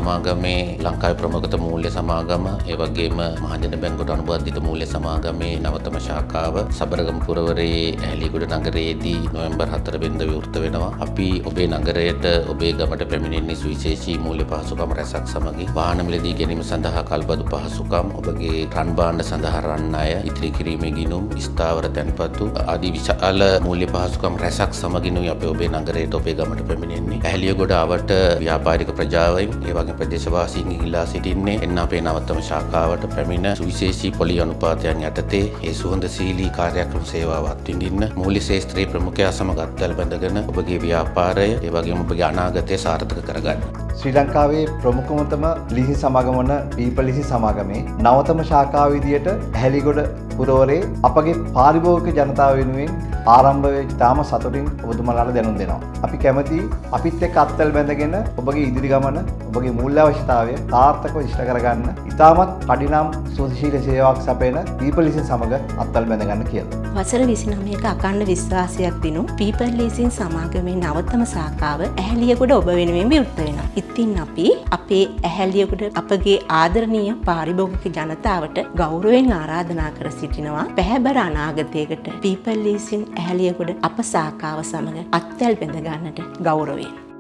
සමාගමේ ලංකාවේ ප්‍රමුඛ මූල්‍ය සමාගම ඒ වගේම මහජන බැංකුවට අනුබද්ධිත මූල්‍ය සමාගමේ නවතම ශාඛාව සබරගමු පුරවරයේ ඇහැලියගොඩ නගරයේදී නොවැම්බර් 4 වෙනිදා විවෘත වෙනවා. අපි ඔබේ නගරයට ඔබේ ගමට පැමිණෙන්නේ සුවිශේෂී මූල්‍ය පහසුකම් රැසක් සමගින් වාහන මිලදී ගැනීම සඳහා කල්බදු පහසුකම් ඔබගේ රන් භාණ්ඩ සඳහා රන් ණය ඉතිරි කිරීමේ ගිණුම් ස්ථාවර තැන්පතු ආදී විශාල මූල්‍ය පහසුකම් රැසක් සමගිනුයි අපි ඔබේ නගරයට ඔබේ ගමට පැමිණෙන්නේ. ඇහැලියගොඩ ආවට ව්‍යාපාරික ප්‍රජාවයින් ඒ වගේ ප්‍රදේශවාසීන් ඉල්ලා සිටින්නේ එන්න අපේ නවතම ශාඛාවට පැමිණ සුවිශේෂී පොලි අනුපාතයන් යටතේ ඒ සුහදශීලී කාර්යක්‍රම සේවාව අත්විඳින්න මූල්‍ය ශාස්ත්‍රයේ ප්‍රමුඛයා සමග අත්වැල් බැඳගෙන ඔබගේ ව්‍යාපාරය ඒ වගේම ඔබගේ අනාගතය සාර්ථක කරගන්න. ශ්‍රී ලංකාවේ ප්‍රමුඛතම ලීසි සමාගම වන පීපල් ලීසි සමාගමේ නවතම ශාඛාව විදියට ඇහැලියගොඩ පුරවරේ අපගේ පාරිභෝගික ජනතාව වෙනුවෙන් ආරම්භ වෙච්ච තාම සතුටින් ඔබතුමාලාට දැනුම් දෙනවා. අපි කැමැති අපිත් එක්ක අත්වැල් බැඳගෙන ඔබගේ ඉදිරි ගමන ඔබගේ මූල්‍ය අවශ්‍යතාවය සාර්ථකව ඉෂ්ට කරගන්න ඉතාමත් කඩිනම් සුවශීලී සේවාවක් සපයන පීපල් ලීසින් සමග අත්වැල් බැඳ ගන්න කියලා. වසර 29ක අඛණ්ඩ විශ්වාසයක් දිනු පීපල් ලීසින් සමාගමේ නවතම ශාඛාව ඇහැලියගොඩ ඔබ වෙනුවෙන් විවෘත වෙනවා. ඉතින් අපි අපේ ඇහැලියගොඩ අපගේ ආදරණීය පාරිභෝගික ජනතාවට ගෞරවයෙන් ආරාධනා කර සිටිනවා පැහැබර අනාගතයකට පීපල් ලීසින් ඇහැලියගොඩ අප ශාඛාව සමග අත්වැල් බැඳ ගන්නට ගෞරවයෙන්.